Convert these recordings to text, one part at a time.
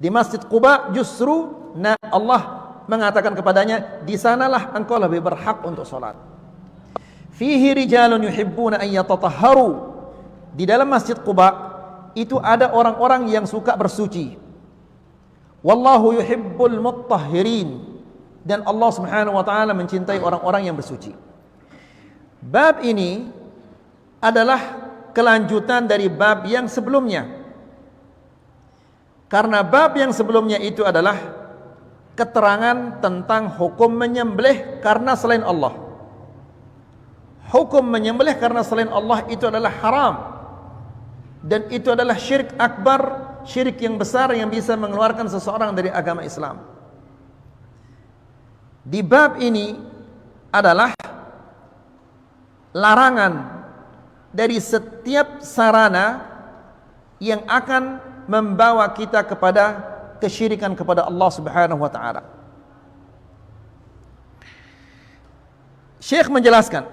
Di Masjid Quba justru Allah mengatakan kepadanya, di sanalah engkau lebih berhak untuk salat. Fihi rijalun yuhibbuna an yatatahharu. Di dalam Masjid Quba itu ada orang-orang yang suka bersuci. Wallahu yuhibbul mutahhirin. Dan Allah Subhanahu wa taala mencintai orang-orang yang bersuci. Bab ini adalah kelanjutan dari bab yang sebelumnya. Karena bab yang sebelumnya itu adalah keterangan tentang hukum menyembelih karena selain Allah. Hukum menyembelih karena selain Allah itu adalah haram. Dan itu adalah syirik akbar, syirik yang besar yang bisa mengeluarkan seseorang dari agama Islam. Di bab ini adalah larangan dari setiap sarana yang akan membawa kita kepada kesyirikan kepada Allah Subhanahu wa taala. Syekh menjelaskan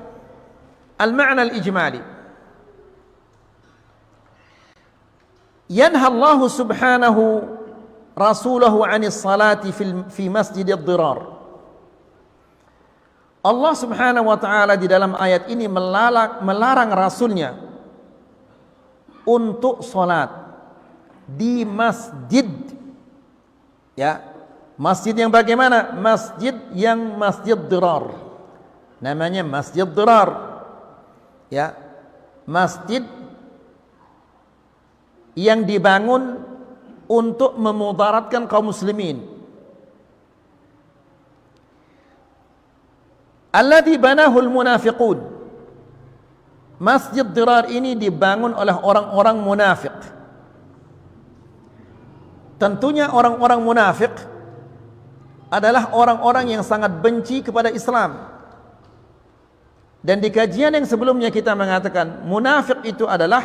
al-ma'na al-ijmali. Yanha Allah Subhanahu rasulahu 'anis salati fi masjidid dirar. Allah Subhanahu wa taala di dalam ayat ini melarang rasulnya untuk salat di masjid. Ya, masjid yang bagaimana? Masjid yang masjid dirar. Namanya masjid dirar. Ya, masjid yang dibangun untuk memudaratkan kaum muslimin. Alladzi banahul munafiqun. Masjid dirar ini dibangun oleh orang-orang munafik. Tentunya orang-orang munafik adalah orang-orang yang sangat benci kepada Islam. Dan di kajian yang sebelumnya kita mengatakan munafik itu adalah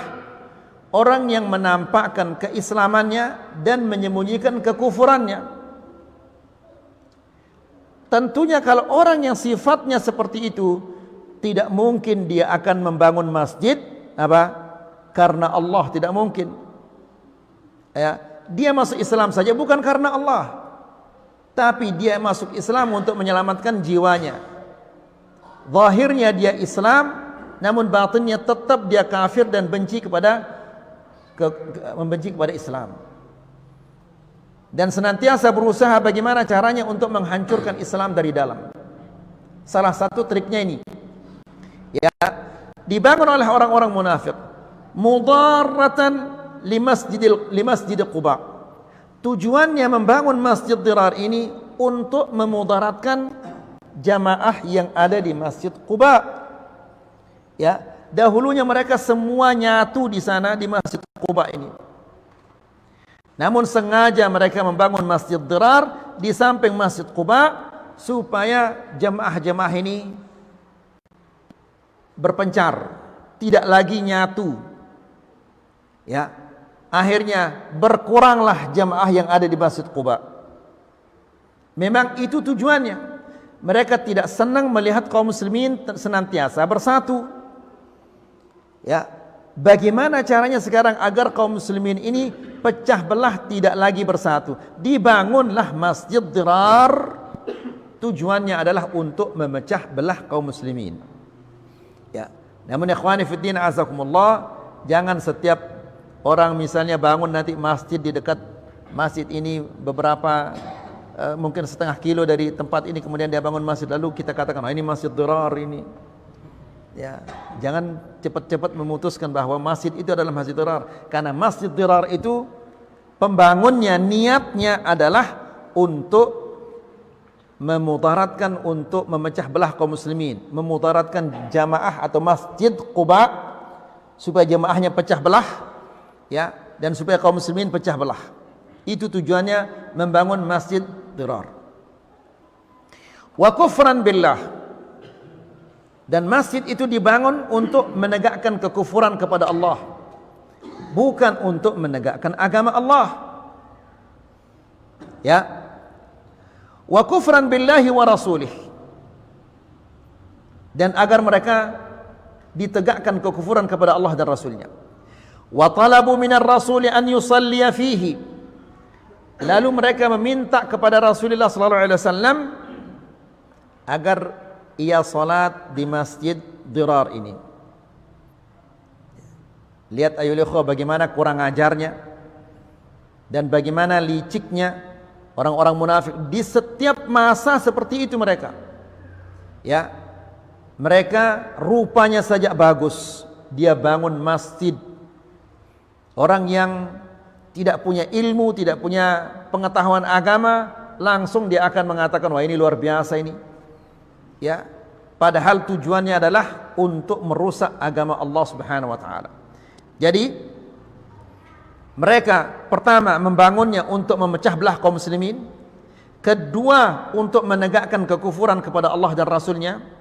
orang yang menampakkan keislamannya dan menyembunyikan kekufurannya. Tentunya kalau orang yang sifatnya seperti itu, tidak mungkin dia akan membangun masjid karena Allah, tidak mungkin. Ya, dia masuk Islam saja bukan karena Allah, tapi dia masuk Islam untuk menyelamatkan jiwanya. Zahirnya dia Islam, namun batinnya tetap dia kafir dan membenci kepada Islam. Dan senantiasa berusaha bagaimana caranya untuk menghancurkan Islam dari dalam. Salah satu triknya ini, ya, dibangun oleh orang-orang munafik, mudarratan li masjid Quba. Tujuannya membangun masjid dirar ini untuk memudaratkan jamaah yang ada di Masjid Quba. Ya, dahulunya mereka semua nyatu di sana di Masjid Quba ini. Namun sengaja mereka membangun masjid dirar di samping Masjid Quba supaya jemaah-jemaah ini berpencar, tidak lagi nyatu. Ya, akhirnya berkuranglah jemaah yang ada di Masjid Quba. Memang itu tujuannya. Mereka tidak senang melihat kaum muslimin senantiasa bersatu. Ya, bagaimana caranya sekarang agar kaum muslimin ini pecah belah, tidak lagi bersatu? Dibangunlah masjid dirar. Tujuannya adalah untuk memecah belah kaum muslimin. Ya. Namun ikhwani fiddin azakumullah, jangan setiap orang misalnya bangun nanti masjid di dekat masjid ini beberapa mungkin setengah kilo dari tempat ini, kemudian dia bangun masjid lalu kita katakan, ini masjid dirar ini. Ya, jangan cepat-cepat memutuskan bahwa masjid itu adalah masjid dirar, karena masjid dirar itu pembangunnya niatnya adalah untuk memudaratkan, untuk memecah belah kaum muslimin, memudaratkan jamaah atau Masjid Quba supaya jamaahnya pecah belah, ya, dan supaya kaum muslimin pecah belah. Itu tujuannya membangun masjid dirar. Wa kufran billah. Dan masjid itu dibangun untuk menegakkan kekufuran kepada Allah, bukan untuk menegakkan agama Allah. Ya. Wa kufran billahi wa rasulih. Dan agar mereka ditegakkan kekufuran kepada Allah dan Rasulnya. Wa talabu minar rasuli an yusalliya fihi. Lalu mereka meminta kepada Rasulullah sallallahu alaihi wasallam agar ia salat di Masjid Dirar ini. Lihat ayo ikhwah bagaimana kurang ajarnya dan bagaimana liciknya orang-orang munafik di setiap masa seperti itu mereka. Ya. Mereka rupanya saja bagus, dia bangun masjid. Orang yang tidak punya ilmu, tidak punya pengetahuan agama, langsung dia akan mengatakan, wah ini luar biasa ini. Ya, padahal tujuannya adalah untuk merusak agama Allah Subhanahu wa taala. Jadi mereka pertama membangunnya untuk memecah belah kaum muslimin, kedua untuk menegakkan kekufuran kepada Allah dan Rasulnya.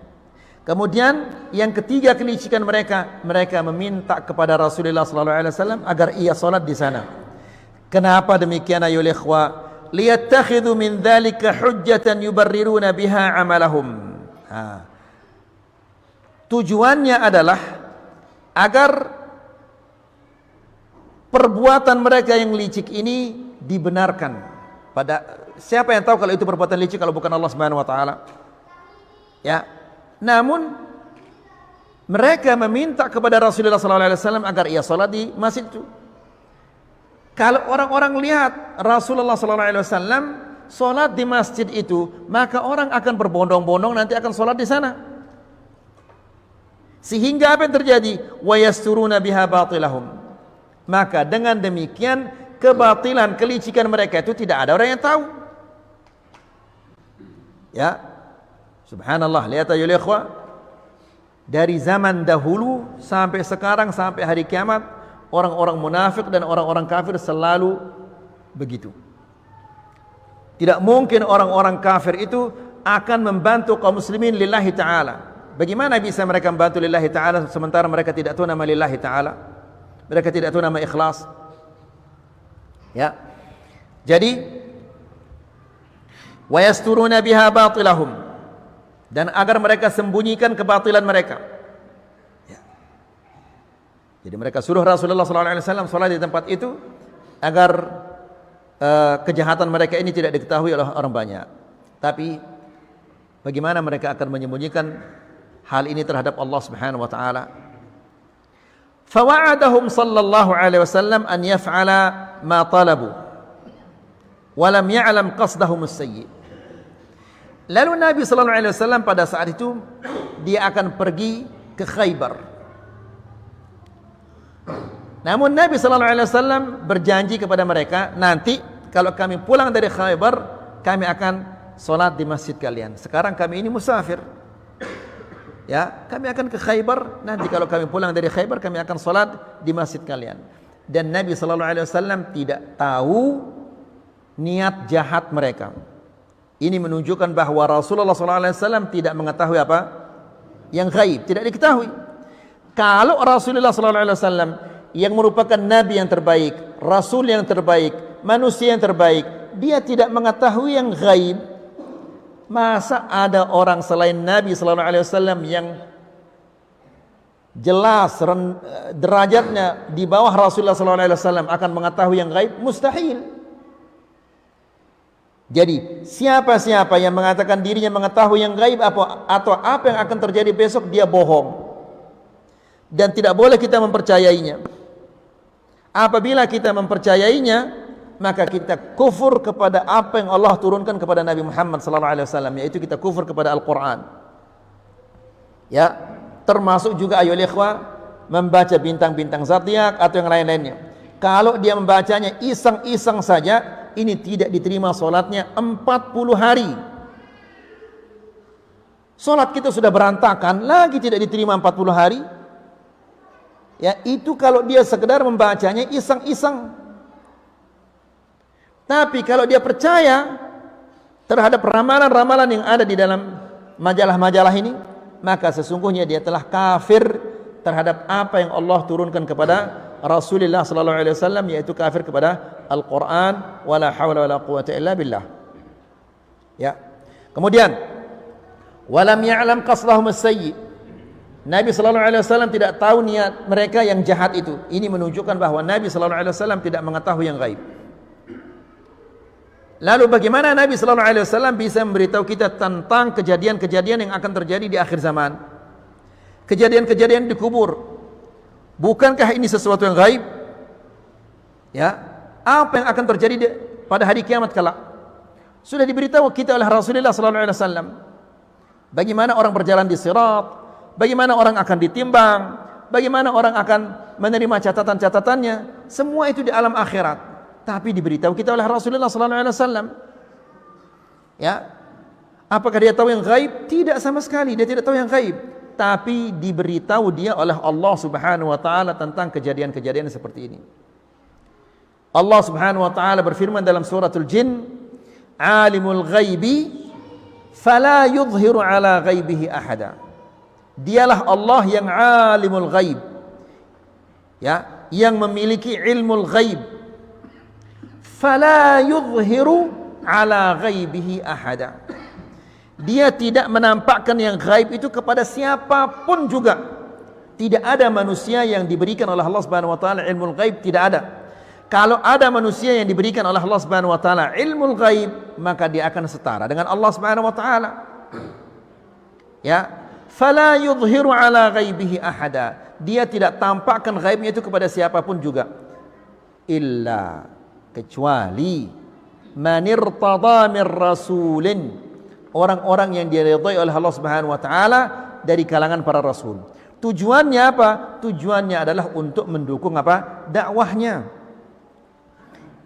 Kemudian yang ketiga kelicikan mereka meminta kepada Rasulullah sallallahu alaihi wasallam agar ia salat di sana. Kenapa demikian ayol ikhwa? Liyattakhidhu min dzalika hujjatan yubarriruna biha amalahum. Tujuannya adalah agar perbuatan mereka yang licik ini dibenarkan. Pada siapa yang tahu kalau itu perbuatan licik kalau bukan Allah Subhanahu wa taala? Ya. Namun mereka meminta kepada Rasulullah sallallahu alaihi wasallam agar ia salat di masjid itu. Kalau orang-orang lihat Rasulullah sallallahu alaihi wasallam salat di masjid itu, maka orang akan berbondong-bondong nanti akan salat di sana. Sehingga apa yang terjadi? Wa yasturuna biha batilahum. Maka dengan demikian kebatilan, kelicikan mereka itu tidak ada orang yang tahu. Ya. Subhanallah, lihat ayo ikhwah, dari zaman dahulu sampai sekarang sampai hari kiamat, orang-orang munafik dan orang-orang kafir selalu begitu. Tidak mungkin orang-orang kafir itu akan membantu kaum muslimin lillahi ta'ala. Bagaimana bisa mereka membantu lillahi ta'ala sementara mereka tidak tahu nama lillahi ta'ala? Mereka tidak tahu nama ikhlas. Ya. Jadi wa yasturuna biha batilahum, dan agar mereka sembunyikan kebatilan mereka. Ya. Jadi mereka suruh Rasulullah SAW salat di tempat itu agar kejahatan mereka ini tidak diketahui oleh orang banyak. Tapi bagaimana mereka akan menyembunyikan hal ini terhadap Allah Subhanahu wa taala? Fawa'adahum sallallahu alaihi wasallam an yaf'ala ma talabu wa lam ya'lam qasdahum as-sayyi'. Lalu Nabi sallallahu alaihi wasallam pada saat itu dia akan pergi ke Khaybar. Namun Nabi sallallahu alaihi wasallam berjanji kepada mereka, nanti kalau kami pulang dari Khaybar, kami akan salat di masjid kalian. Sekarang kami ini musafir. Ya, kami akan ke Khaybar, nanti kalau kami pulang dari Khaybar kami akan salat di masjid kalian. Dan Nabi sallallahu alaihi wasallam tidak tahu niat jahat mereka. Ini menunjukkan bahwa Rasulullah SAW tidak mengetahui apa? Yang gaib, tidak diketahui. Kalau Rasulullah SAW yang merupakan Nabi yang terbaik, Rasul yang terbaik, manusia yang terbaik, dia tidak mengetahui yang gaib. Masa ada orang selain Nabi SAW yang jelas derajatnya di bawah Rasulullah SAW akan mengetahui yang gaib? Mustahil. Jadi siapa-siapa yang mengatakan dirinya mengetahui yang gaib atau apa yang akan terjadi besok, dia bohong. Dan tidak boleh kita mempercayainya. Apabila kita mempercayainya, maka kita kufur kepada apa yang Allah turunkan kepada Nabi Muhammad SAW, yaitu kita kufur kepada Al-Quran. Ya, termasuk juga ayo ikhwah membaca bintang-bintang zodiak atau yang lain-lainnya. Kalau dia membacanya iseng-iseng saja, ini tidak diterima solatnya 40 hari. Solat kita sudah berantakan, lagi tidak diterima 40 hari. Ya, itu kalau dia sekedar membacanya iseng-iseng. Tapi kalau dia percaya terhadap ramalan-ramalan yang ada di dalam majalah-majalah ini, maka sesungguhnya dia telah kafir terhadap apa yang Allah turunkan kepada Rasulullah sallallahu alaihi wasallam, yaitu kafir kepada Al-Qur'an, wala haula wala quwwata illa billah. Ya. Kemudian walam ya'lam qasdahum as-sayyi. Nabi sallallahu alaihi wasallam tidak tahu niat mereka yang jahat itu. Ini menunjukkan bahwa Nabi sallallahu alaihi wasallam tidak mengetahui yang gaib. Lalu bagaimana Nabi sallallahu alaihi wasallam bisa memberitahu kita tentang kejadian-kejadian yang akan terjadi di akhir zaman? Kejadian-kejadian di kubur. Bukankah ini sesuatu yang gaib? Ya, apa yang akan terjadi pada hari kiamat kelak? Sudah diberitahu kita oleh Rasulullah sallallahu alaihi wasallam. Bagaimana orang berjalan di sirat, bagaimana orang akan ditimbang, bagaimana orang akan menerima catatan-catatannya, semua itu di alam akhirat. Tapi diberitahu kita oleh Rasulullah sallallahu alaihi wasallam. Ya. Apakah dia tahu yang gaib? Tidak sama sekali, dia tidak tahu yang gaib. Tapi diberitahu dia oleh Allah Subhanahu wa taala tentang kejadian-kejadian seperti ini. Allah Subhanahu wa taala berfirman dalam suratul Jin, "Alimul ghaibi fala yudhiru ala ghaibihi ahada." Dialah Allah yang alimul ghaib. Ya, yang memiliki ilmul ghaib. Fala yudhiru ala ghaibihi ahada. Dia tidak menampakkan yang gaib itu kepada siapapun juga. Tidak ada manusia yang diberikan oleh Allah Subhanahu wa taala ilmu gaib, tidak ada. Kalau ada manusia yang diberikan oleh Allah Subhanahu wa taala ilmu gaib, maka dia akan setara dengan Allah Subhanahu wa taala. Ya, fala yudhiru ala ghaibihi ahada. Dia tidak tampakkan gaibnya itu kepada siapapun juga. Illa, kecuali man irtada min rasulin, orang-orang yang diridhai oleh Allah Subhanahu wa taala dari kalangan para rasul. Tujuannya apa? Tujuannya adalah untuk mendukung apa? Dakwahnya.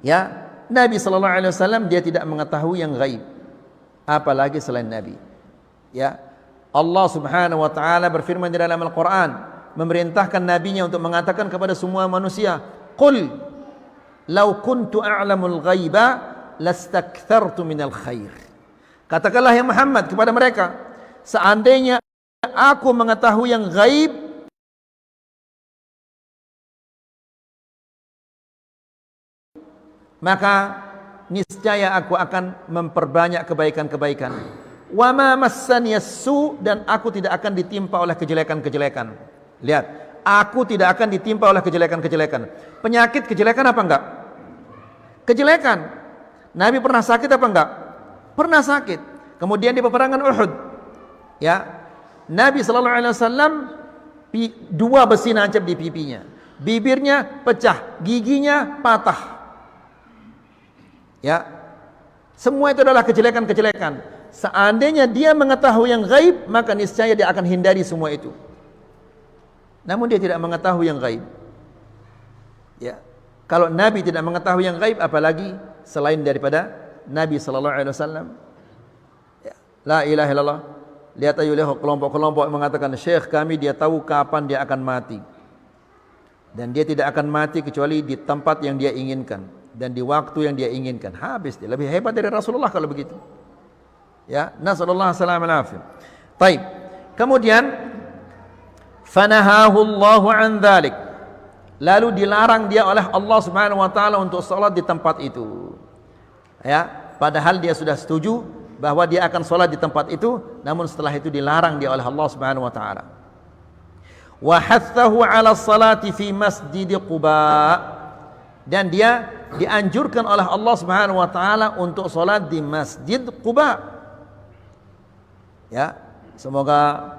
Ya, Nabi sallallahu alaihi wasallam dia tidak mengetahui yang gaib, apalagi selain Nabi. Ya, Allah Subhanahu wa taala berfirman di dalam Al-Qur'an, memerintahkan nabinya untuk mengatakan kepada semua manusia, "Qul law kuntu a'lamul ghaiba lastakthartu minal khair." Katakanlah ya Muhammad kepada mereka, seandainya aku mengetahui yang gaib, maka niscaya aku akan memperbanyak kebaikan-kebaikan. Wa ma massani as-su, dan aku tidak akan ditimpa oleh kejelekan-kejelekan. Lihat, aku tidak akan ditimpa oleh kejelekan-kejelekan. Penyakit kejelekan apa enggak? Kejelekan. Nabi pernah sakit apa enggak? Pernah sakit. Kemudian di peperangan Uhud, ya, Nabi sallallahu alaihi wasallam dua besi nancap di pipinya, bibirnya pecah, giginya patah. Ya, semua itu adalah kejelekan-kejelekan. Seandainya dia mengetahui yang gaib, maka niscaya dia akan hindari semua itu. Namun dia tidak mengetahui yang gaib. Ya, kalau Nabi tidak mengetahui yang gaib, apalagi selain daripada Nabi sallallahu alaihi wasallam. Ya, la ilaha illallah. Lihat ayo lihat kelompok-kelompok mengatakan Syekh kami dia tahu kapan dia akan mati. Dan dia tidak akan mati kecuali di tempat yang dia inginkan dan di waktu yang dia inginkan. Habis dia, lebih hebat dari Rasulullah kalau begitu. Ya, nasallallahu alaihi wasallam. Baik. Kemudian fanahahu Allah an dzalik. Lalu dilarang dia oleh Allah Subhanahu wa taala untuk salat di tempat itu. Ya, padahal dia sudah setuju bahwa dia akan salat di tempat itu, namun setelah itu dilarang dia oleh Allah Subhanahu wa taala. Wa hathahu 'ala salati fi Masjid Quba, dan dia dianjurkan oleh Allah Subhanahu wa taala untuk salat di Masjid Quba. Ya, semoga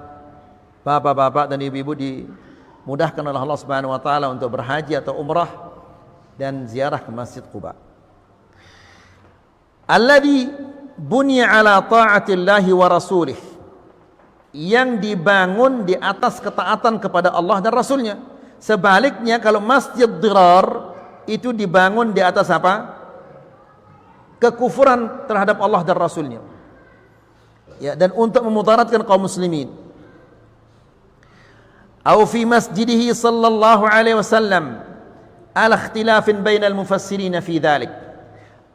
bapak-bapak dan ibu-ibu dimudahkan oleh Allah Subhanahu wa taala untuk berhaji atau umrah dan ziarah ke Masjid Quba. Alladhi bunya ala ta'atillahi wa rasulih, yang dibangun di atas ketaatan kepada Allah dan Rasulnya. Sebaliknya kalau Masjid Dirar itu dibangun di atas apa? Kekufuran terhadap Allah dan Rasulnya. Ya, dan untuk memudaratkan kaum muslimin. Au fi masjidihi sallallahu alaihi wasallam ala ikhtilafin bainal mufassirin fi dhalik,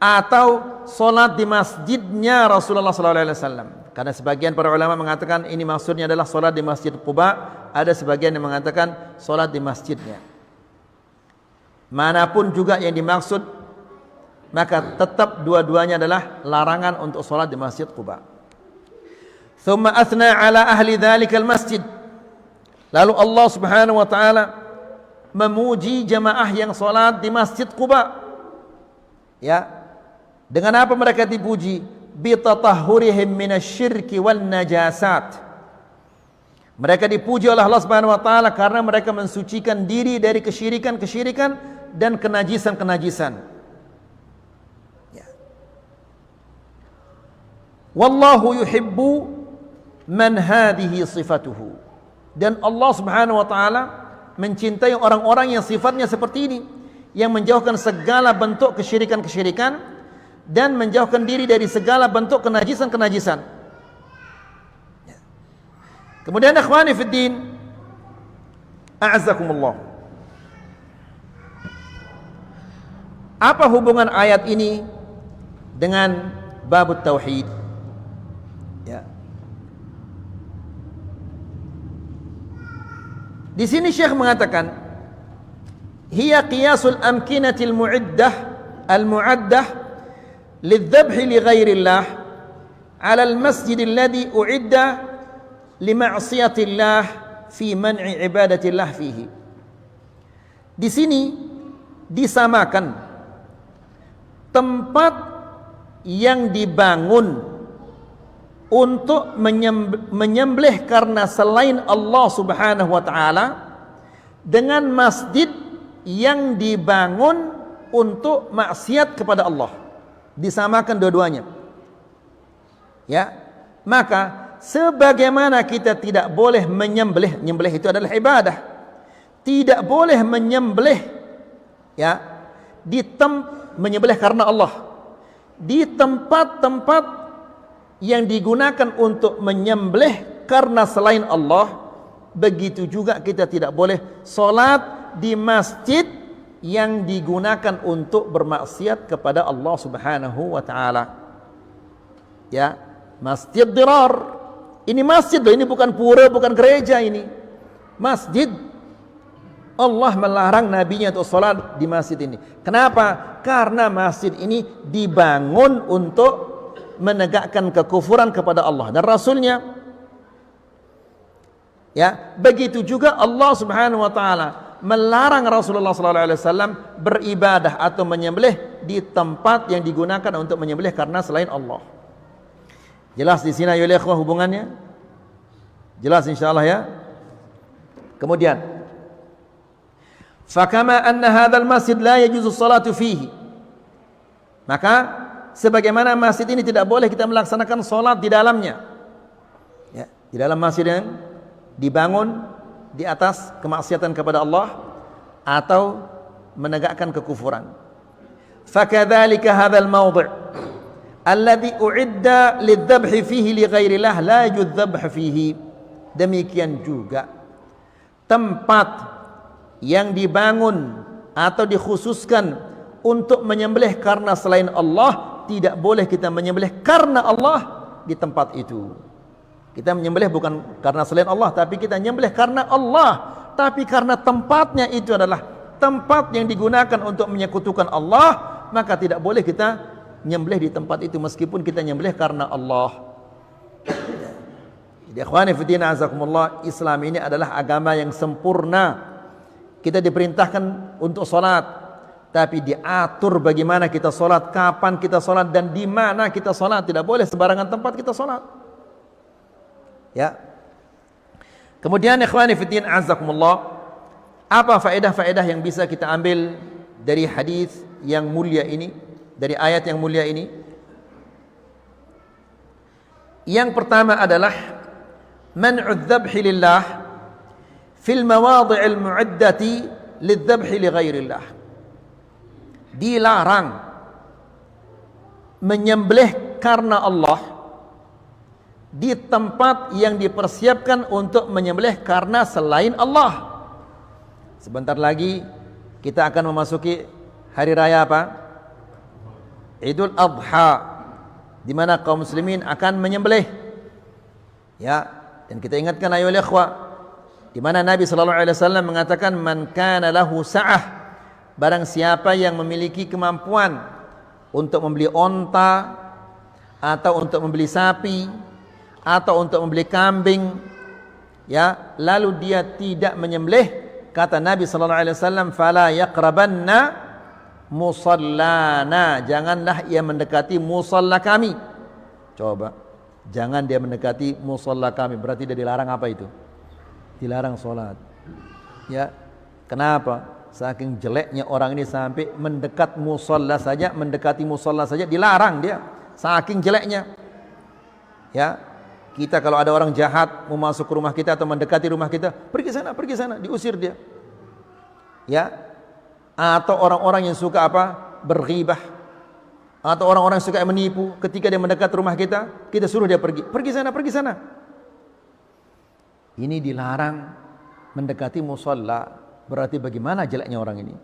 atau solat di masjidnya Rasulullah sallallahu alaihi wasallam. Karena sebagian para ulama mengatakan ini maksudnya adalah solat di Masjid Quba, ada sebagian yang mengatakan solat di masjidnya. Manapun juga yang dimaksud, maka tetap dua-duanya adalah larangan untuk solat di Masjid Quba. Thumma athna ala ahli dhalikal masjid. Lalu Allah Subhanahu wa taala memuji jamaah yang solat di Masjid Quba. Ya, Dengan apa mereka dipuji? Bitatahhurihim minasyirki wal najasat. Mereka dipuji oleh Allah Subhanahu wa taala karena mereka mensucikan diri dari kesyirikan-kesyirikan dan kenajisan-kenajisan. Ya. Wallahu yuhibbu man hadhihi sifatuhu. Dan Allah Subhanahu wa taala mencintai orang-orang yang sifatnya seperti ini, yang menjauhkan segala bentuk kesyirikan-kesyirikan dan menjauhkan diri dari segala bentuk kenajisan-kenajisan. Kemudian ikhwani fid din, a'azzakumullah. Apa hubungan ayat ini dengan bab tauhid? Ya. Di sini Syekh mengatakan, hiya qiyasul amkinatil mu'iddah al-mu'addah lidh-dhabhi li ghairillah 'ala al-masjid alladhi u'idda li ma'siyatillah fi man'i ibadatillah fihi. Di sini disamakan tempat yang dibangun untuk menyembelih karena selain Allah Subhanahu wa taala dengan masjid yang dibangun untuk maksiat kepada Allah. Disamakan dua-duanya. Ya. Maka sebagaimana kita tidak boleh menyembelih, menyembelih itu adalah ibadah. Tidak boleh menyembelih ya menyembelih karena Allah di tempat-tempat yang digunakan untuk menyembelih karena selain Allah, begitu juga kita tidak boleh solat di masjid yang digunakan untuk bermaksiat kepada Allah Subhanahu wa taala. Ya, masjid dirar. Ini masjid loh, ini bukan pura, bukan gereja ini. Masjid. Allah melarang nabinya untuk solat di masjid ini. Kenapa? Karena masjid ini dibangun untuk menegakkan kekufuran kepada Allah dan Rasulnya. Ya, begitu juga Allah Subhanahu wa taala melarang Rasulullah sallallahu alaihi wasallam beribadah atau menyembelih di tempat yang digunakan untuk menyembelih karena selain Allah. Jelas di sini ayo ikhwah hubungannya? Jelas insyaallah ya. Kemudian fakama anna hadzal masjid la yajuzu ssalatu fihi. Maka sebagaimana masjid ini tidak boleh kita melaksanakan solat di dalamnya. Ya, di dalam masjid yang dibangun di atas kemaksiatan kepada Allah atau menegakkan kekufuran. Fakadzalika hadzal mawdi' alladhi u'idda lidh-dhabhi fihi li ghairillah la yudh-dhabh fihi. Demikian juga tempat yang dibangun atau dikhususkan untuk menyembelih karena selain Allah, tidak boleh kita menyembelih karena Allah di tempat itu. Kita menyembelih bukan karena selain Allah, tapi kita menyembelih karena Allah. Tapi karena tempatnya itu adalah tempat yang digunakan untuk menyekutukan Allah, maka tidak boleh kita menyembelih di tempat itu meskipun kita menyembelih karena Allah. Jadi ikhwani fillah azakumullah, Islam ini adalah agama yang sempurna. Kita diperintahkan untuk salat, tapi diatur bagaimana kita solat, kapan kita solat, dan di mana kita solat. Tidak boleh sembarangan tempat kita solat. Ya. Kemudian ikhwani fiddin azakumullah, apa faedah-faedah yang bisa kita ambil dari hadis yang mulia ini, dari ayat yang mulia ini? Yang pertama adalah man'udz dzabhi lillah fil mawadhi'il mu'iddati lidz-dzabhi li ghairillah. Dilarang menyembelih karena Allah di tempat yang dipersiapkan untuk menyembelih karena selain Allah. Sebentar lagi kita akan memasuki hari raya apa? Idul Adha, di mana kaum muslimin akan menyembelih. Ya, dan kita ingatkan ayo ikhwah, di mana Nabi sallallahu alaihi wasallam mengatakan man kana lahu sa'ah, barang siapa yang memiliki kemampuan untuk membeli onta atau untuk membeli sapi atau untuk membeli kambing, ya, lalu dia tidak menyembelih, kata Nabi sallallahu alaihi wasallam, fala yaqrabanna musallana, janganlah ia mendekati musalla kami. Coba, jangan dia mendekati musalla kami, berarti dia dilarang apa itu? Dilarang sholat. Ya, kenapa? Saking jeleknya orang ini sampai mendekat musalla saja, mendekati musalla saja dilarang dia. Saking jeleknya. Ya, kita kalau ada orang jahat mau masuk ke rumah kita atau mendekati rumah kita, pergi sana, diusir dia. Ya, atau orang-orang yang suka apa? Berghibah, atau orang-orang yang suka menipu, ketika dia mendekat rumah kita, kita suruh dia pergi sana. Ini dilarang mendekati musalla. Berarti bagaimana jeleknya orang ini?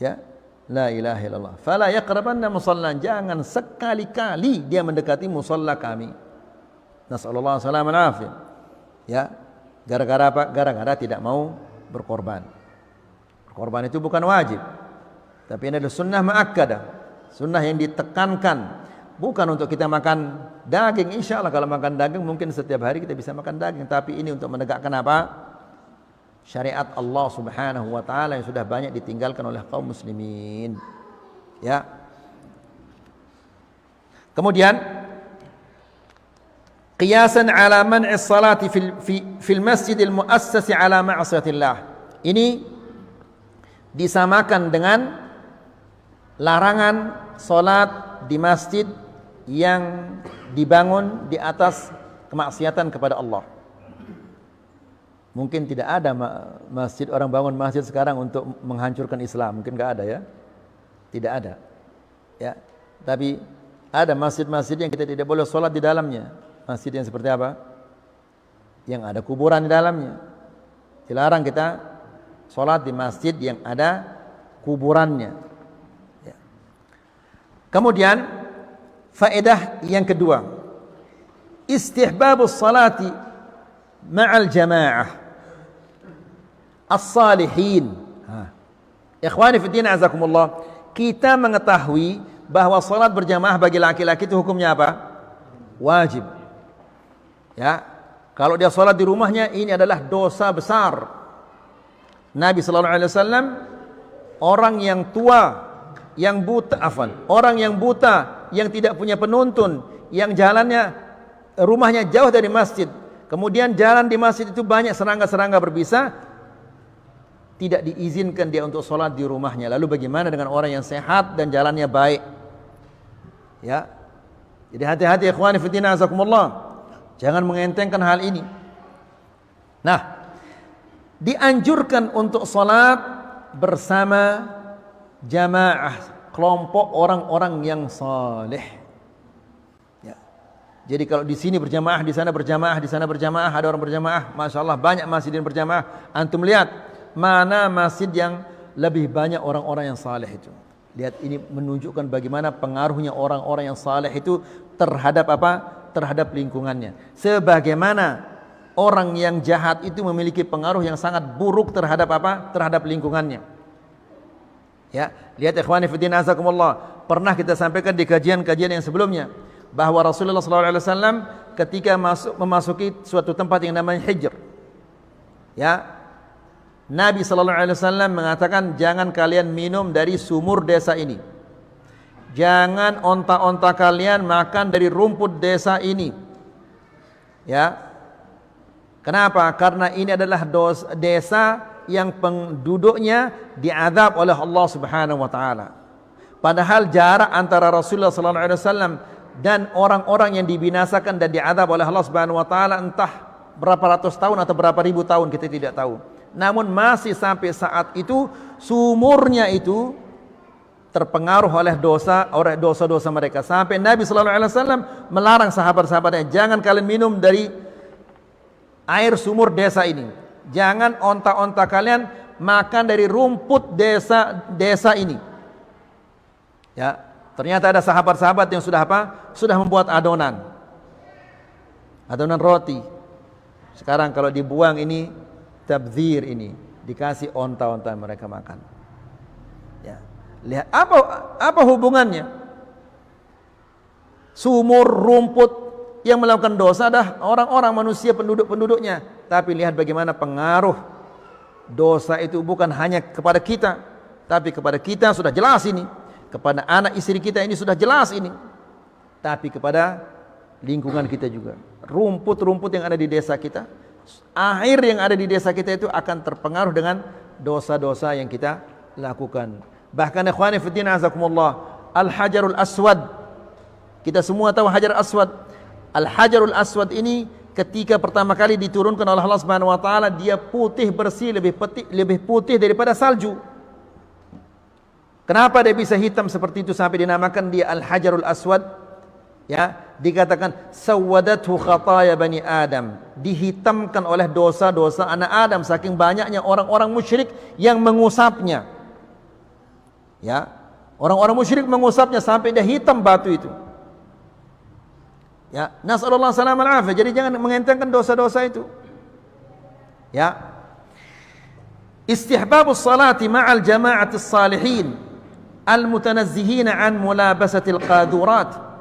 Ya, la ilaha illallah. Fala yaqrabanna musallan, jangan sekali-kali dia mendekati musalla kami. Nasallallahu alaihi wasallam. Ya, gara-gara apa? Gara-gara tidak mau berkorban. Berkorban itu bukan wajib, tapi ini adalah sunnah muakkadah, sunnah yang ditekankan. Bukan untuk kita makan daging. Insya Allah kalau makan daging mungkin setiap hari kita bisa makan daging, tapi ini untuk menegakkan apa? Syariat Allah subhanahu wa ta'ala yang sudah banyak ditinggalkan oleh kaum muslimin. Ya. Kemudian qiyasan ala man'i salati fil masjidil muassasi ala ma'asiyatillah. Ini disamakan dengan larangan salat di masjid yang dibangun di atas kemaksiatan kepada Allah. Mungkin tidak ada masjid, orang bangun masjid sekarang untuk menghancurkan Islam, mungkin enggak ada ya. Tidak ada. Ya. Tapi ada masjid-masjid yang kita tidak boleh sholat di dalamnya. Masjid yang seperti apa? Yang ada kuburan di dalamnya. Dilarang kita sholat di masjid yang ada kuburannya. Ya. Kemudian faedah yang kedua, istihbabus salati ma'al jamaah as-salihin. Ikhwani fi din azakumullah, kita mengetahui bahwa salat berjamaah bagi laki-laki itu hukumnya apa? Wajib. Ya, kalau dia salat di rumahnya ini adalah dosa besar. Nabi sallallahu alaihi wasallam, orang yang tua, yang buta, orang yang buta, yang tidak punya penuntun, yang jalannya rumahnya jauh dari masjid, kemudian jalan di masjid itu banyak serangga-serangga berbisa, tidak diizinkan dia untuk sholat di rumahnya. Lalu bagaimana dengan orang yang sehat dan jalannya baik? Ya, jadi hati-hati ikhwani fillah azakumullah, jangan mengentengkan hal ini. Nah, dianjurkan untuk sholat bersama jamaah, kelompok orang-orang yang saleh. Ya. Jadi kalau di sini berjamaah, di sana berjamaah, di sana berjamaah, ada orang berjamaah, masya Allah banyak masjid yang berjamaah. Antum lihat mana masjid yang lebih banyak orang-orang yang saleh itu. Lihat, ini menunjukkan bagaimana pengaruhnya orang-orang yang saleh itu terhadap apa? Terhadap lingkungannya. Sebagaimana orang yang jahat itu memiliki pengaruh yang sangat buruk terhadap apa? Terhadap lingkungannya. Ya, lihat ikhwani fillah azakumullah, pernah kita sampaikan di kajian-kajian yang sebelumnya bahwa Rasulullah SAW ketika memasuki suatu tempat yang namanya Hijr, ya, Nabi SAW mengatakan, jangan kalian minum dari sumur desa ini, jangan onta-onta kalian makan dari rumput desa ini. Ya, kenapa? Karena ini adalah desa yang penduduknya diazab oleh Allah Subhanahu wa taala. Padahal jarak antara Rasulullah SAW dan orang-orang yang dibinasakan dan diazab oleh Allah Subhanahu wa taala entah berapa ratus tahun atau berapa ribu tahun, kita tidak tahu. Namun masih sampai saat itu sumurnya itu terpengaruh oleh dosa-dosa mereka, sampai Nabi SAW melarang sahabat-sahabatnya, jangan kalian minum dari air sumur desa ini, jangan onta-onta kalian makan dari rumput desa ini. Ya, ternyata ada sahabat-sahabat yang sudah apa? Sudah membuat adonan roti. Sekarang kalau dibuang ini tabdzir, ini dikasih onta-onta mereka makan. Ya, lihat apa hubungannya? Sumur, rumput yang melakukan dosa adalah orang-orang manusia, penduduk-penduduknya. Tapi lihat bagaimana pengaruh dosa itu bukan hanya kepada kita, Tapi kepada kita sudah jelas ini. Kepada anak istri kita ini sudah jelas ini. Tapi kepada lingkungan kita juga. Rumput-rumput yang ada di desa kita, air yang ada di desa kita itu akan terpengaruh dengan dosa-dosa yang kita lakukan. Bahkan ikhwani fiddin azakumullah, Al-Hajarul Aswad, kita semua tahu Hajar Aswad. Al-Hajarul Aswad ini ketika pertama kali diturunkan oleh Allah Subhanahu wa taala, dia putih bersih, lebih putih daripada salju. Kenapa dia bisa hitam seperti itu sampai dinamakan dia Al-Hajarul Aswad? Ya, dikatakan sawadathu khataya bani Adam, dihitamkan oleh dosa-dosa anak Adam saking banyaknya orang-orang musyrik yang mengusapnya. Ya, orang-orang musyrik mengusapnya sampai dia hitam batu itu. Ya, nasallallahu salamal afiyah. Jadi jangan mengentengkan dosa-dosa itu. Ya. Istihbabus salati ma'al jama'atis salihin al-mutanazzihin an mulabasatil qadurat.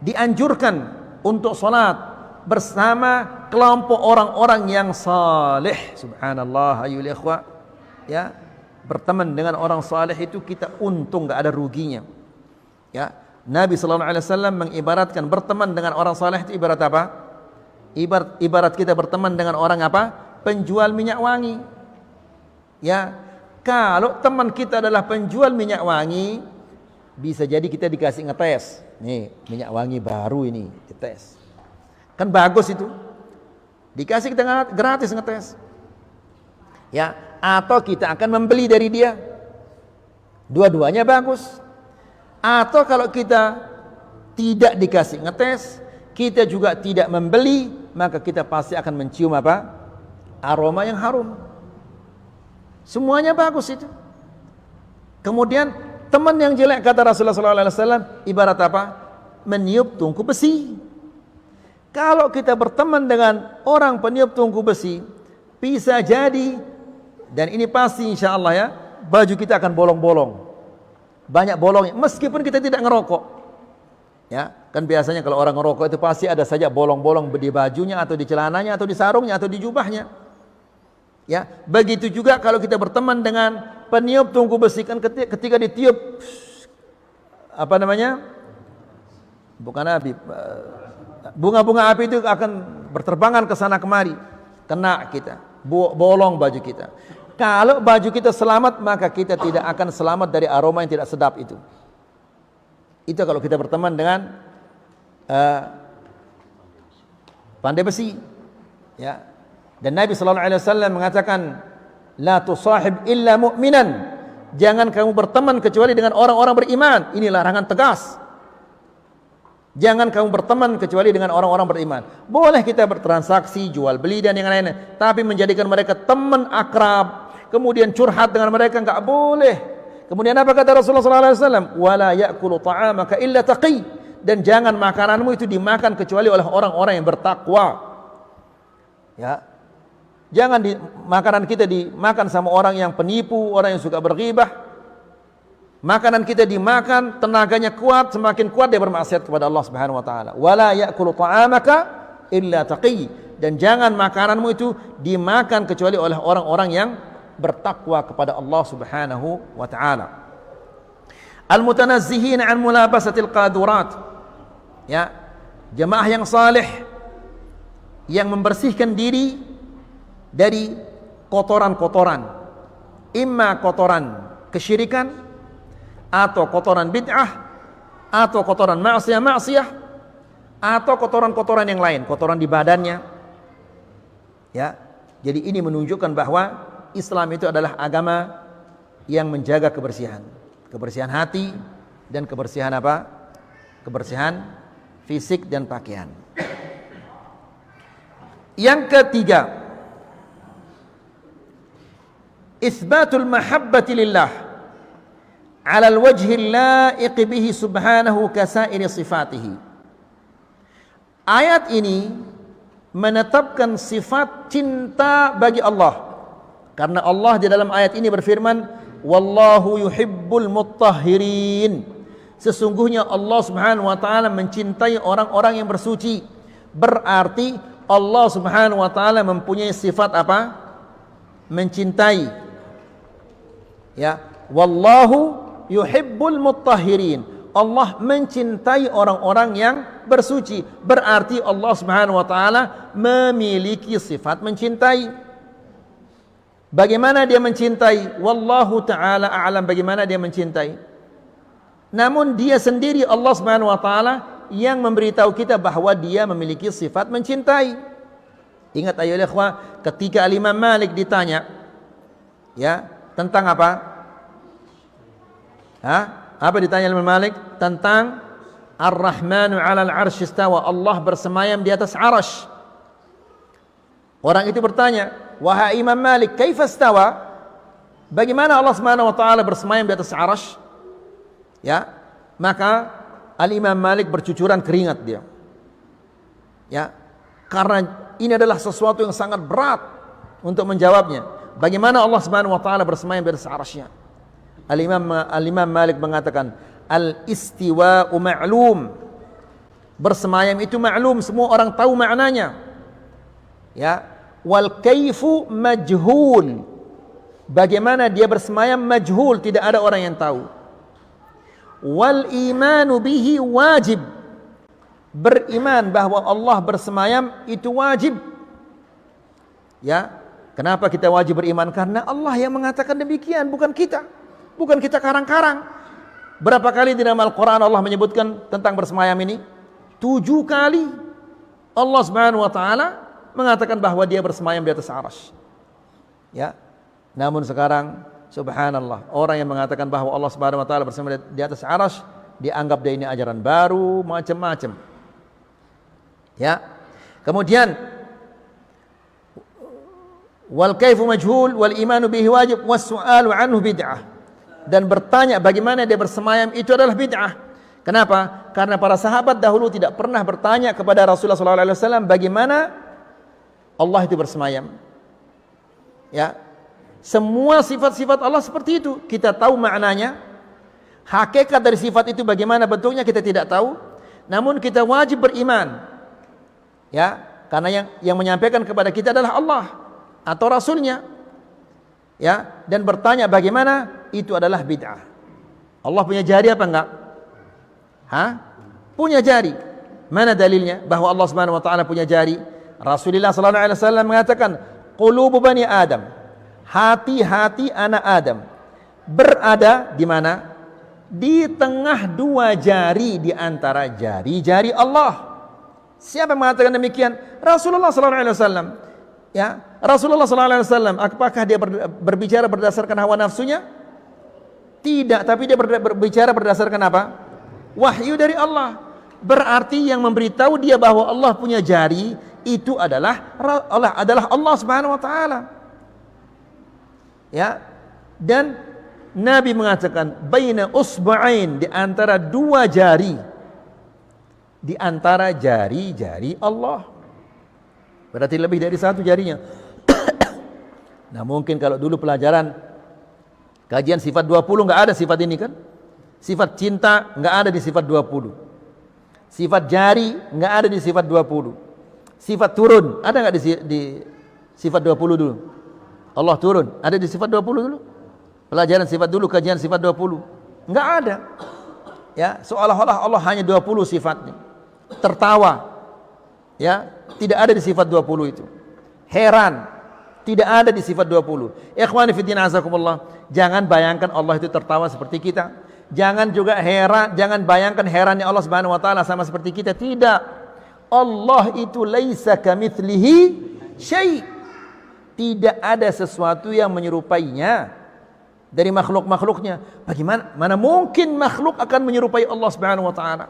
Dianjurkan untuk salat bersama kelompok orang-orang yang saleh. Subhanallah ayyuhal ikhwah. Ya, berteman dengan orang saleh itu kita untung, enggak ada ruginya. Ya. Nabi sallallahu alaihi wasallam mengibaratkan berteman dengan orang saleh itu ibarat apa? Ibarat kita berteman dengan orang apa? Penjual minyak wangi. Ya, kalau teman kita adalah penjual minyak wangi, bisa jadi kita dikasih ngetes. Nih, minyak wangi baru ini, dites. Kan bagus itu. Dikasih kita gratis ngetes. Ya, atau kita akan membeli dari dia. Dua-duanya bagus. Atau kalau kita tidak dikasih ngetes, kita juga tidak membeli, maka kita pasti akan mencium apa? Aroma yang harum. Semuanya bagus itu. Kemudian teman yang jelek kata Rasulullah SAW ibarat apa? Meniup tungku besi. Kalau kita berteman dengan orang peniup tungku besi, bisa jadi, dan ini pasti insya Allah ya, baju kita akan bolong-bolong. Banyak bolongnya, meskipun kita tidak ngerokok. Ya, kan biasanya kalau orang ngerokok itu pasti ada saja bolong-bolong di bajunya atau di celananya atau di sarungnya atau di jubahnya. Ya, begitu juga kalau kita berteman dengan peniup tungku besi, kan ketika ditiup apa namanya? Bukan api, bunga-bunga api itu akan berterbangan ke sana kemari, kena kita, bolong baju kita. Kalau baju kita selamat, maka kita tidak akan selamat dari aroma yang tidak sedap itu. Itu kalau kita berteman dengan pandai besi. Ya. Dan Nabi sallallahu alaihi wasallam mengatakan, la tusahib illa mu'minan. Jangan kamu berteman kecuali dengan orang-orang beriman. Ini larangan tegas. Jangan kamu berteman kecuali dengan orang-orang beriman. Boleh kita bertransaksi, jual beli dan yang lainnya, tapi menjadikan mereka teman akrab, kemudian curhat dengan mereka enggak boleh. Kemudian apa kata Rasulullah SAW? Wala ya'kulu ta'amaka illa taqi. Dan jangan makananmu itu dimakan kecuali oleh orang-orang yang bertakwa. Ya. Jangan makanan kita dimakan sama orang yang penipu, orang yang suka berghibah. Makanan kita dimakan, tenaganya kuat, semakin kuat dia bermaksiat kepada Allah Subhanahu wa taala. Wala ya'kulu ta'amaka illa taqi. Dan jangan makananmu itu dimakan kecuali oleh orang-orang yang bertakwa kepada Allah Subhanahu wa taala. Al-mutanazzihin 'an mulabasatil qadurat. Ya, jemaah yang saleh yang membersihkan diri dari kotoran-kotoran, imma kotoran kesyirikan, atau kotoran bid'ah, atau kotoran maksiyah, atau kotoran-kotoran yang lain, kotoran di badannya. Ya, jadi ini menunjukkan bahwa Islam itu adalah agama yang menjaga kebersihan, kebersihan hati dan kebersihan apa? Kebersihan fisik dan pakaian. Yang ketiga, isbatul mahabbati lillah 'ala al-wajhi al-la'iq bihi subhanahu kasairi sifatihi. Ayat ini menetapkan sifat cinta bagi Allah. Karena Allah di dalam ayat ini berfirman, wallahu yuhibbul mutahhirin. Sesungguhnya Allah Subhanahu wa taala mencintai orang-orang yang bersuci. Berarti Allah Subhanahu wa taala mempunyai sifat apa? Mencintai. Ya, Wallahu yuhibbul mutahhirin. Allah mencintai orang-orang yang bersuci. Berarti Allah Subhanahu wa taala memiliki sifat mencintai. Bagaimana dia mencintai? Wallahu taala a'lam bagaimana dia mencintai. Namun dia sendiri Allah Subhanahu wa taala yang memberitahu kita bahwa dia memiliki sifat mencintai. Ingat ayo ikhwah, ketika Imam Malik ditanya ya, tentang apa? Apa ditanya Imam Malik? Tentang Ar-Rahmanu 'alal 'arsy istawa, Allah bersemayam di atas 'arsy. Orang itu bertanya, "Wahai Imam Malik, kaifa istawa?" Bagaimana Allah Subhanahu wa taala bersemayam di atas 'arsy? Ya, maka Al-Imam Malik bercucuran keringat dia. Ya, karena ini adalah sesuatu yang sangat berat untuk menjawabnya. Bagaimana Allah Subhanahu wa taala bersemayam di atas 'arsy-Nya? Al-Imam Malik mengatakan, al-istiwa'u ma'lum. Bersemayam itu ma'lum, semua orang tahu maknanya. Ya, wal kaifu majhul. Bagaimana dia bersemayam majhul, tidak ada orang yang tahu. Wal imanu bihi wajib. Beriman bahwa Allah bersemayam itu wajib. Ya, kenapa kita wajib beriman? Karena Allah yang mengatakan demikian, bukan kita. Bukan kita karang-karang. Berapa kali di dalam Al-Quran Allah menyebutkan tentang bersemayam ini? 7 kali Allah Subhanahu wa taala mengatakan bahwa dia bersemayam di atas 'arsy. Ya. Namun sekarang subhanallah, orang yang mengatakan bahwa Allah Subhanahu wa taala bersemayam di atas 'arsy dianggap dia ini ajaran baru, macam-macam. Ya. Kemudian wal kaifu majhul wal imanu bihi wajib was su'alu anhu bid'ah. Dan bertanya bagaimana dia bersemayam itu adalah bid'ah. Kenapa? Karena para sahabat dahulu tidak pernah bertanya kepada Rasulullah SAW bagaimana Allah itu bersemayam. Ya, semua sifat-sifat Allah seperti itu kita tahu maknanya. Hakikat dari sifat itu bagaimana bentuknya kita tidak tahu. Namun kita wajib beriman. Ya, karena yang menyampaikan kepada kita adalah Allah atau Rasulnya. Ya, dan bertanya bagaimana itu adalah bid'ah. Allah punya jari apa enggak? Punya jari. Mana dalilnya bahwa Allah Subhanahu wa taala punya jari? Rasulullah sallallahu alaihi wasallam mengatakan, "Qulubu bani Adam." Hati-hati anak Adam berada di mana? Di tengah 2 jari di antara jari-jari Allah. Siapa yang mengatakan demikian? Rasulullah sallallahu alaihi wasallam. Ya, Rasulullah sallallahu alaihi wasallam, apakah dia berbicara berdasarkan hawa nafsunya? Tidak, tapi dia berbicara berdasarkan apa? Wahyu dari Allah. Berarti yang memberitahu dia bahwa Allah punya jari itu adalah Allah Subhanahu wa taala. Ya. Dan Nabi mengatakan baina usba'ain, di antara 2 jari. Di antara jari-jari Allah. Berarti lebih dari 1 jarinya. Nah, mungkin kalau dulu pelajaran kajian sifat 20 enggak ada sifat ini kan? Sifat cinta enggak ada di sifat 20. Sifat jari enggak ada di sifat 20. Sifat turun ada enggak di sifat 20 dulu? Allah turun ada di sifat 20 dulu? Pelajaran sifat dulu, kajian sifat 20. Enggak ada. Ya, seolah-olah Allah hanya 20 sifatnya. Tertawa. Ya, tidak ada di sifat 20 itu. Heran, tidak ada di sifat 20. Ikhwani fiddin azakumullah, jangan bayangkan Allah itu tertawa seperti kita. Jangan juga heran, jangan bayangkan herannya Allah Subhanahu wa taala sama seperti kita. Tidak. Allah itu laisa kamitslihi syai'. Tidak ada sesuatu yang menyerupainya dari makhluk-makhluknya. Bagaimana? Mana mungkin makhluk akan menyerupai Allah Subhanahu wa taala?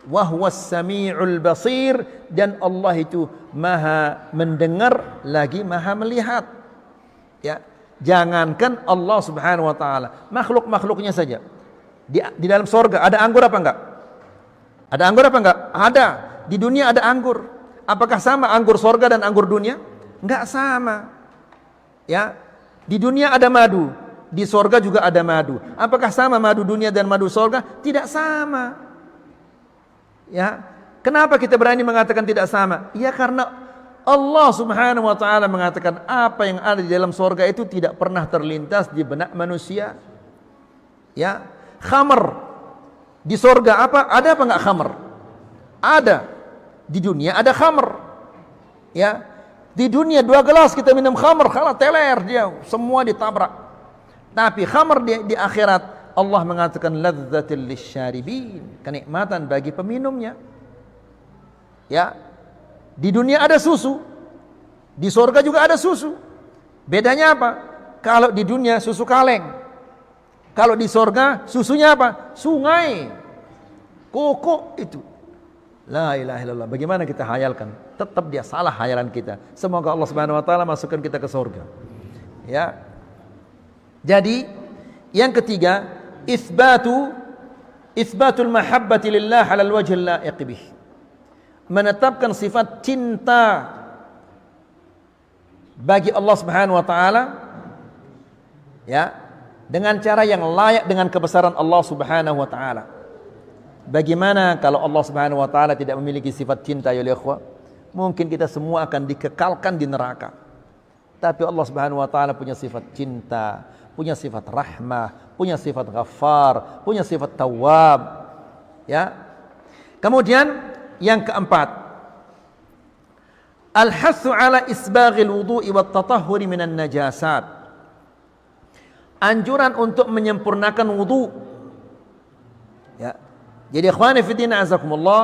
Wa huwas sami'ul basir, dan Allah itu maha mendengar lagi maha melihat. Ya, jangankan Allah Subhanahu wa taala, makhluk-makhluknya saja. Di dalam sorga ada anggur apa enggak? Ada anggur apa enggak? Ada. Di dunia ada anggur. Apakah sama anggur sorga dan anggur dunia? Enggak sama. Ya. Di dunia ada madu, di sorga juga ada madu. Apakah sama madu dunia dan madu sorga? Tidak sama. Ya, kenapa kita berani mengatakan tidak sama? Ya, karena Allah Subhanahu wa taala mengatakan apa yang ada di dalam surga itu tidak pernah terlintas di benak manusia. Ya, khamr di surga apa? Ada apa enggak khamr? Ada. Di dunia ada khamr. Ya. Di dunia 2 gelas kita minum khamr, kalah teler dia, semua ditabrak. Tapi khamr di akhirat Allah mengatakan ladzatil lisyaribin, kenikmatan bagi peminumnya. Ya. Di dunia ada susu, di surga juga ada susu. Bedanya apa? Kalau di dunia susu kaleng, kalau di surga susunya apa? Sungai, koko itu. La ilaha illallah. Bagaimana kita hayalkan? Tetap dia salah hayalan kita. Semoga Allah Subhanahu wa taala masukkan kita ke surga. Ya. Jadi yang ketiga, isbatul mahabbati lillah 'ala al-wajh al-la'iq bih. Menetapkan sifat cinta bagi Allah Subhanahu wa taala, ya, dengan cara yang layak dengan kebesaran Allah Subhanahu wa taala. Bagaimana kalau Allah Subhanahu wa taala tidak memiliki sifat cinta ya ikhwah? Mungkin kita semua akan dikekalkan di neraka. Tapi Allah Subhanahu wa taala punya sifat cinta, punya sifat rahmah, punya sifat ghaffar, punya sifat tawwab. Ya. Kemudian yang keempat, al-hathu ala isbaghil wudu'i wat tatahhuri minan najasat. Anjuran untuk menyempurnakan wudu. Ya. Jadi ikhwani fillah azakumullah,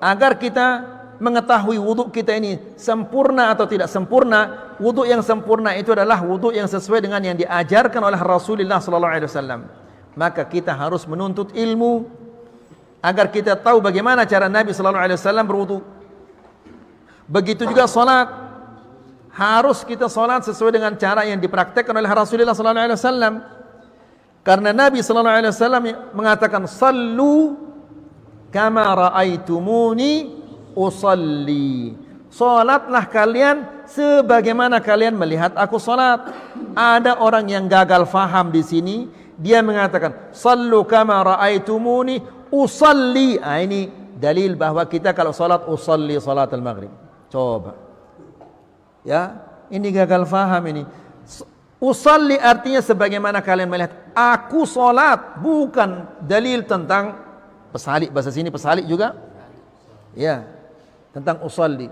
agar kita mengetahui wudu kita ini sempurna atau tidak sempurna, wudu yang sempurna itu adalah wudu yang sesuai dengan yang diajarkan oleh Rasulullah sallallahu alaihi wasallam. Maka kita harus menuntut ilmu agar kita tahu bagaimana cara Nabi sallallahu alaihi wasallam berwudu. Begitu juga salat, harus kita salat sesuai dengan cara yang dipraktekkan oleh Rasulullah sallallahu alaihi wasallam. Karena Nabi sallallahu alaihi wasallam mengatakan sallu kama ra'aitumuni usalli. Salatlah kalian sebagaimana kalian melihat aku salat. Ada orang yang gagal faham di sini, dia mengatakan sallu kama ra'aitumuni usalli. Ini dalil bahwa kita kalau salat usalli salatul maghrib. Coba. Ya, ini gagal faham ini. Usalli artinya sebagaimana kalian melihat aku salat, bukan dalil tentang pesalik. Bahasa sini pesalik juga. Ya, tentang usalli.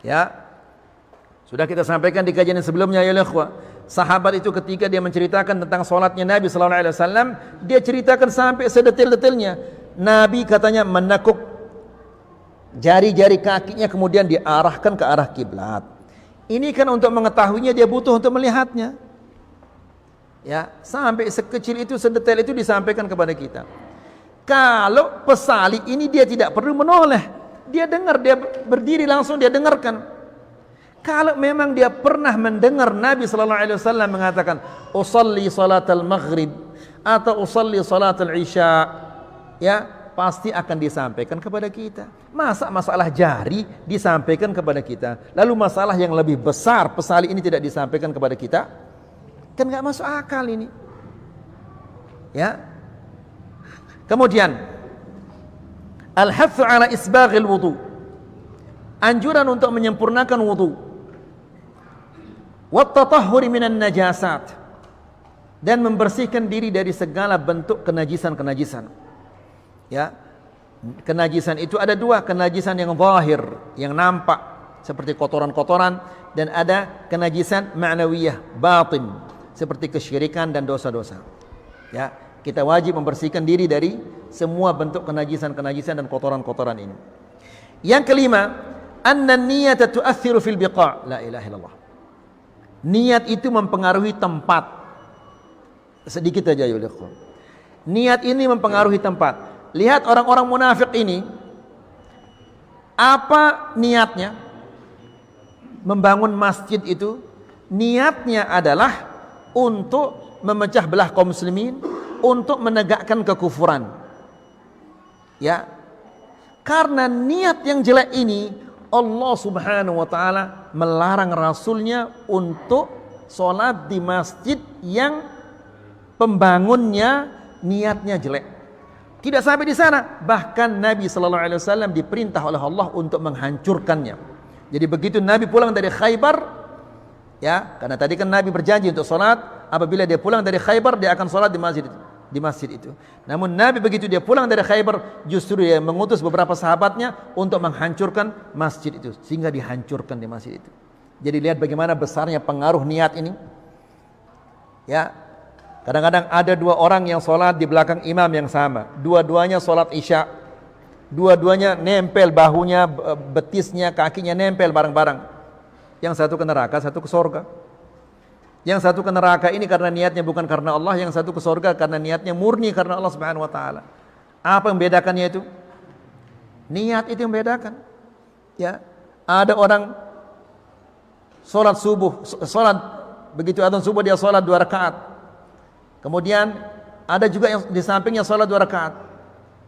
Ya. Sudah kita sampaikan di kajian sebelumnya ya ikhwah. Sahabat itu ketika dia menceritakan tentang salatnya Nabi sallallahu alaihi wasallam, dia ceritakan sampai sedetail-detailnya. Nabi katanya menekuk jari-jari kakinya kemudian diarahkan ke arah kiblat. Ini kan untuk mengetahuinya dia butuh untuk melihatnya. Ya, sampai sekecil itu, sedetail itu disampaikan kepada kita. Kalau pesali ini dia tidak perlu menoleh, dia dengar, dia berdiri langsung dia dengarkan. Kalau memang dia pernah mendengar Nabi sallallahu alaihi wasallam mengatakan usalli salatal maghrib atau usalli salatal isya, ya, pasti akan disampaikan kepada kita. Masa masalah jari disampaikan kepada kita, lalu masalah yang lebih besar pesali ini tidak disampaikan kepada kita? Kan enggak masuk akal ini. Ya. Kemudian al-hathu ala isbaghil wudu. Anjuran untuk menyempurnakan wudu. Wat tatahhuri minan najasat. Dan membersihkan diri dari segala bentuk kenajisan-kenajisan. Ya. Kenajisan itu ada dua, kenajisan yang zahir, yang nampak seperti kotoran-kotoran, dan ada kenajisan ma'nawiyah, batin, seperti kesyirikan dan dosa-dosa. Ya, kita wajib membersihkan diri dari semua bentuk kenajisan-kenajisan dan kotoran-kotoran ini. Yang kelima, anna niyata tu'athiru fil biqa'. La ilaha illallah. Niat itu mempengaruhi tempat. Sedikit aja ya ikhwan. Niat ini mempengaruhi tempat. Lihat orang-orang munafik ini, apa niatnya? Membangun masjid itu niatnya adalah untuk memecah belah kaum muslimin, untuk menegakkan kekufuran. Ya. Karena niat yang jelek ini, Allah Subhanahu wa taala melarang rasulnya untuk sholat di masjid yang pembangunnya niatnya jelek. Tidak sampai di sana, bahkan Nabi sallallahu alaihi wasallam diperintah oleh Allah untuk menghancurkannya. Jadi begitu Nabi pulang dari Khaybar, ya, karena tadi kan Nabi berjanji untuk sholat, apabila dia pulang dari Khaybar dia akan sholat di masjid itu. Namun Nabi begitu dia pulang dari Khaybar, justru dia mengutus beberapa sahabatnya untuk menghancurkan masjid itu, sehingga dihancurkan di masjid itu. Jadi lihat bagaimana besarnya pengaruh niat ini. Ya, kadang-kadang ada dua orang yang sholat di belakang imam yang sama, dua-duanya sholat isya, dua-duanya nempel bahunya, betisnya, kakinya nempel bareng-bareng. Yang satu ke neraka, satu ke surga. Yang satu ke neraka ini karena niatnya bukan karena Allah, yang satu ke surga karena niatnya murni karena Allah Subhanahu wa taala. Apa yang membedakannya itu? Niat itu yang membedakan. Ya, ada orang salat subuh, salat begitu adzan subuh dia salat 2 rakaat. Kemudian ada juga yang di sampingnya salat 2 rakaat.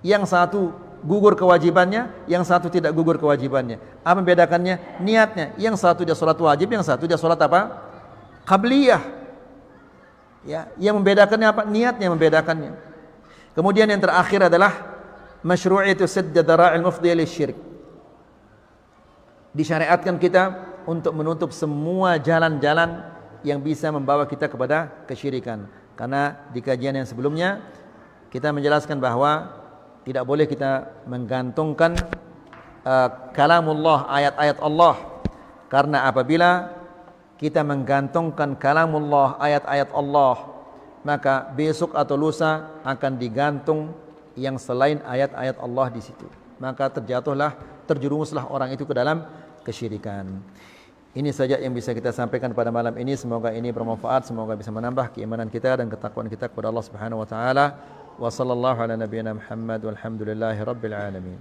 Yang satu gugur kewajibannya, yang satu tidak gugur kewajibannya. Apa membedakannya? Niatnya. Yang satu dia salat wajib, yang satu dia salat apa? Qabliyah. Ya, yang membedakannya apa? Niatnya membedakannya. Kemudian yang terakhir adalah masyru'iyatu sadd dzara'il mufdiyah lisyirk. Disyariatkan kita untuk menutup semua jalan-jalan yang bisa membawa kita kepada kesyirikan. Karena di kajian yang sebelumnya kita menjelaskan bahwa tidak boleh kita menggantungkan kalamullah, ayat-ayat Allah. Karena apabila kita menggantungkan kalamullah, ayat-ayat Allah, maka besok atau lusa akan digantung yang selain ayat-ayat Allah di situ. Maka terjerumuslah orang itu ke dalam kesyirikan. Ini saja yang bisa kita sampaikan pada malam ini. Semoga ini bermanfaat, semoga bisa menambah keimanan kita dan ketakwaan kita kepada Allah Subhanahu wa taala. Wa sallallahu ala nabiyyina Muhammad walhamdulillahi rabbil alamin.